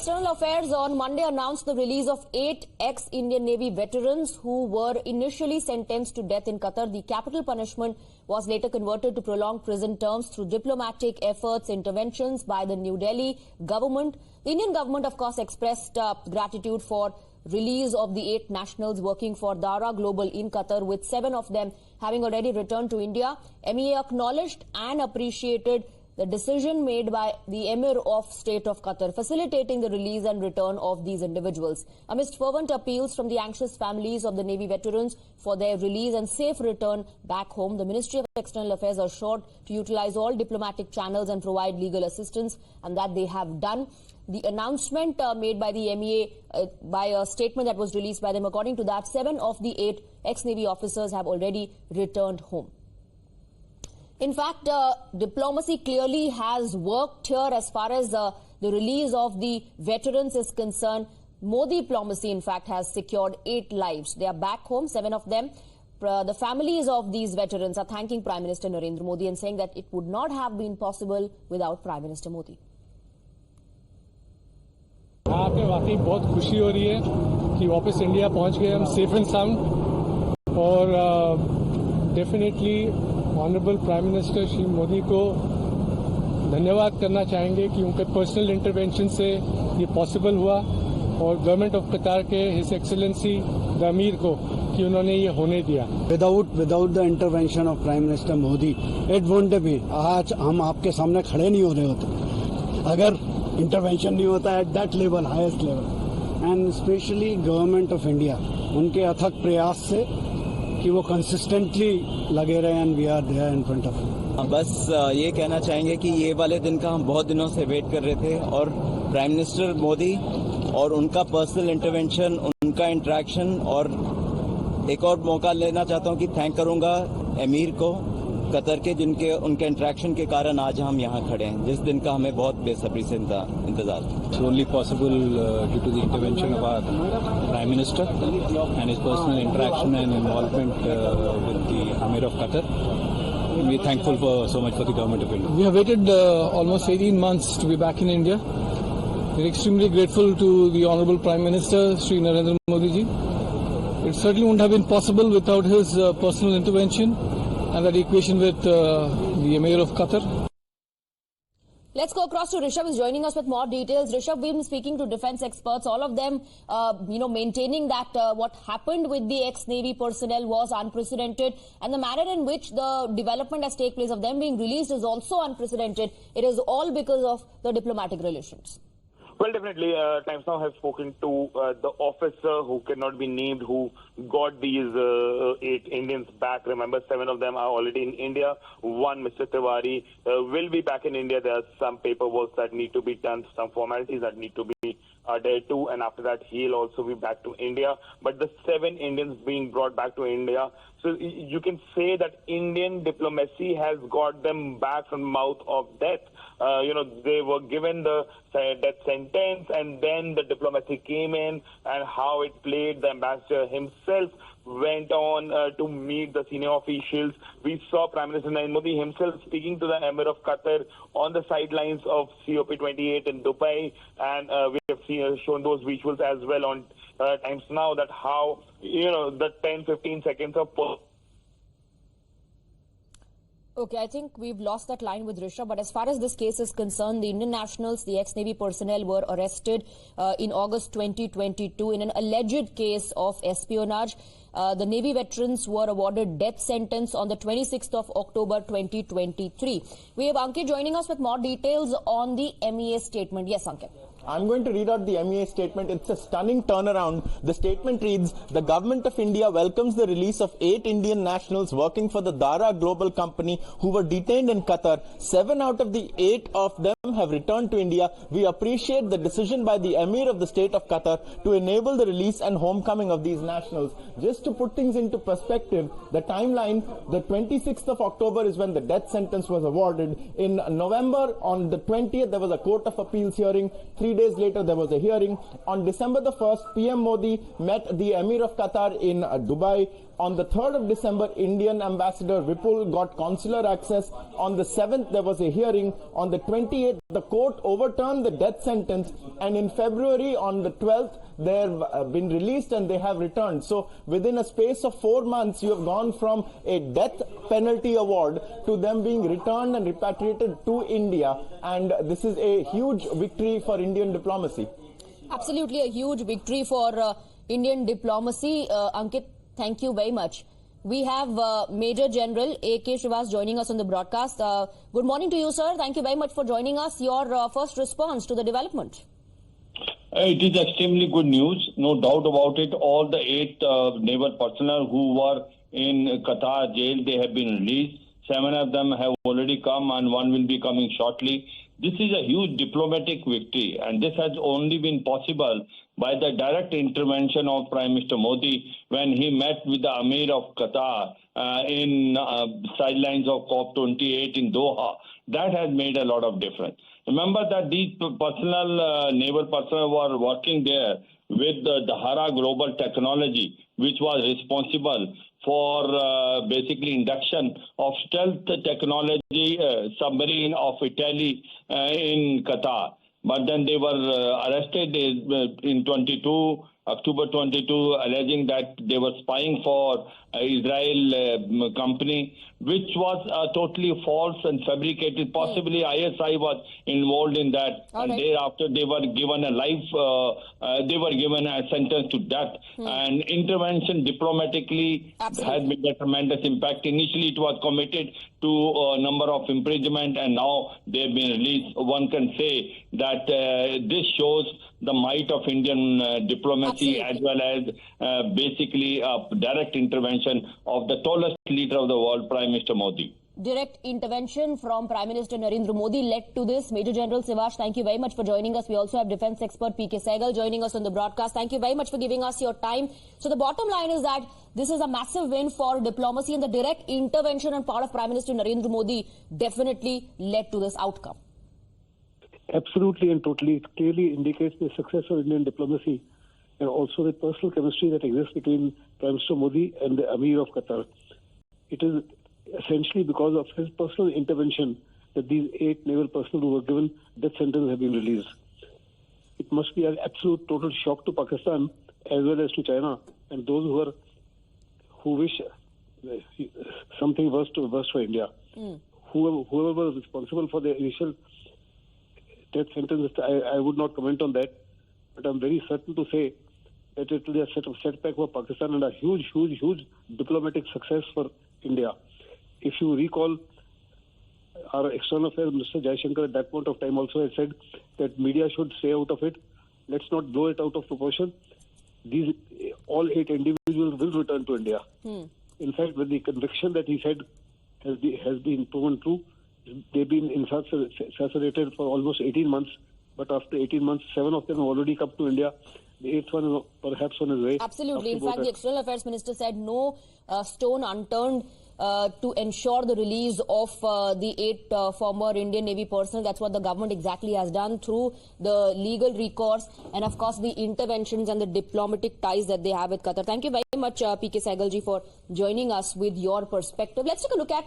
External Affairs on Monday announced the release of 8 ex-Indian Navy veterans who were initially sentenced to death in Qatar. The capital punishment was later converted to prolonged prison terms through diplomatic efforts, interventions by the New Delhi government. The Indian government, of course, expressed gratitude for release of the 8 nationals working for Dara Global in Qatar, with 7 of them having already returned to India. MEA acknowledged and appreciated the decision made by the Emir of State of Qatar, facilitating the release and return of these individuals. Amidst fervent appeals from the anxious families of the Navy veterans for their release and safe return back home, the Ministry of External Affairs assured to utilize all diplomatic channels and provide legal assistance, and that they have done. The announcement made by the MEA by a statement that was released by them, according to that, 7 of the 8 ex-Navy officers have already returned home. In fact, diplomacy clearly has worked here as far as the release of the veterans is concerned. Modi diplomacy, in fact, has secured 8 lives. They are back home, 7 of them. The families of these veterans are thanking Prime Minister Narendra Modi and saying that it would not have been possible without Prime Minister Modi. आके वाकई बहुत खुशी हो रही है कि वापस India पहुंच गए हम सेफ एंड साउंड और definitely honourable prime minister Shri Modi को धन्यवाद करना चाहेंगे कि उनके पर्सनल इंटरवेंशन से ये पॉसिबल हुआ और गवर्नमेंट ऑफ कतार के हिज एक्सीलेंसी द अमीर को कि उन्होंने ये होने दिया. Without the intervention of prime minister Modi it won't be. आज हम आपके सामने खड़े नहीं हो रहे होते अगर इंटरवेंशन नहीं होता at that level, highest level. And specially government of India, उनके अथक प्रयास से कि वो कंसिस्टेंटली लगे रहे and we are there in front of. बस ये कहना चाहेंगे कि ये वाले दिन का हम बहुत दिनों से वेट कर रहे थे और प्राइम मिनिस्टर मोदी और उनका पर्सनल इंटरवेंशन, उनका इंटरेक्शन, और एक और मौका लेना चाहता हूँ कि थैंक करूंगा अमीर को कतर के, जिनके उनके इंटरेक्शन के कारण आज हम यहाँ खड़े हैं, जिस दिन का हमें बहुत बेसब्री से इंतजार. It's only possible due to the intervention of our Prime Minister and his personal interaction and involvement with the Emir of Qatar. We are thankful so much for the government of India. We have waited almost 18 months to be back in India. We are extremely grateful to the Honorable Prime Minister, Shri Narendra Modi ji. It certainly wouldn't have been possible without his personal intervention and that equation with the Emir of Qatar. Let's go across to Rishabh, who's joining us with more details. Rishabh, we've been speaking to defense experts, all of them, maintaining that what happened with the ex-Navy personnel was unprecedented, and the manner in which the development has taken place of them being released is also unprecedented. It is all because of the diplomatic relations. Well, definitely, Times Now has spoken to the officer who cannot be named, who got these 8 Indians back. Remember, 7 of them are already in India. 1, Mr. Tiwari, will be back in India. There are some paperwork that need to be done, some formalities that need to be adhered to, and after that, he'll also be back to India. But the 7 Indians being brought back to India, so you can say that Indian diplomacy has got them back from the mouth of death. They were given the death sentence, and then the diplomacy came in, and how it played. The ambassador himself went on to meet the senior officials. We saw Prime Minister Narendra Modi himself speaking to the Emir of Qatar on the sidelines of COP28 in Dubai, and we have shown those visuals as well on Times Now, that how, the 10-15 seconds of Okay, I think we've lost that line with Rishabh, but as far as this case is concerned, the Indian nationals, the ex-Navy personnel, were arrested in August 2022 in an alleged case of espionage. The Navy veterans were awarded death sentence on the 26th of October 2023. We have Ankit joining us with more details on the MEA statement. Yes, Ankit. I'm going to read out the MEA statement. It's a stunning turnaround. The statement reads, the government of India welcomes the release of 8 Indian nationals working for the Dara Global Company who were detained in Qatar. 7 out of the 8 of them have returned to India. We appreciate the decision by the Emir of the State of Qatar to enable the release and homecoming of these nationals. Just to put things into perspective, the timeline, the 26th of October is when the death sentence was awarded. In November, on the 20th, there was a Court of Appeals hearing. 3 days later, there was a hearing. On December the 1st, PM Modi met the Emir of Qatar in Dubai. On the 3rd of December, Indian Ambassador Vipul got consular access. On the 7th, there was a hearing. On the 28th, the court overturned the death sentence. And in February, on the 12th, they've been released and they have returned. So within a space of 4 months, you have gone from a death penalty award to them being returned and repatriated to India. And this is a huge victory for Indian diplomacy. Absolutely a huge victory for Indian diplomacy. Ankit, thank you very much. We have Major General A.K. Srivas joining us on the broadcast. Good morning to you, sir. Thank you very much for joining us. Your first response to the development. It is extremely good news, no doubt about it. All the 8 naval personnel who were in Qatar jail, they have been released. 7 of them have already come and 1 will be coming shortly. This is a huge diplomatic victory, and this has only been possible by the direct intervention of Prime Minister Modi when he met with the Amir of Qatar in sidelines of COP28 in Doha. That has made a lot of difference. Remember that these personnel, naval personnel were working there with the Dahara Global Technology, which was responsible for basically induction of stealth technology submarine of Italy in Qatar. But then they were arrested in October 22, alleging that they were spying for Israel company, which was totally false and fabricated. Possibly ISI was involved in that. And thereafter they were given a sentence to death. And intervention diplomatically has made a tremendous impact. Initially it was committed to a number of imprisonment, and now they've been released. One can say that this shows the might of Indian diplomacy, as well as basically a direct intervention of the tallest leader of the world, Prime Minister Modi. Direct intervention from Prime Minister Narendra Modi led to this. Major General Srivas, thank you very much for joining us. We also have defense expert P.K. Sehgal joining us on the broadcast. Thank you very much for giving us your time. So the bottom line is that this is a massive win for diplomacy, and the direct intervention on part of Prime Minister Narendra Modi definitely led to this outcome. Absolutely and totally. It clearly indicates the success of Indian diplomacy and also the personal chemistry that exists between Prime Minister Modi and the Amir of Qatar. It is essentially because of his personal intervention that these 8 naval personnel who were given death sentence have been released. It must be an absolute total shock to Pakistan as well as to China and those who wish something worse for India. Whoever was responsible for the initial death sentence, I would not comment on that, but I'm very certain to say that it will be a setback for Pakistan and a huge diplomatic success for India. If you recall, our External Affairs Minister Jaishankar at that point of time also had said that media should stay out of it. Let's not blow it out of proportion. All 8 individuals will return to India. In fact, with the conviction that he said has been proven true, they've been incarcerated for almost 18 months. But after 18 months, 7 of them have already come to India. The 8th one is perhaps on his way. Absolutely. In fact, the External Affairs Minister said no stone unturned to ensure the release of the 8 former Indian Navy personnel. That's what the government exactly has done through the legal recourse and, of course, the interventions and the diplomatic ties that they have with Qatar. Thank you very much, P.K. Sehgal ji, for joining us with your perspective. Let's take a look at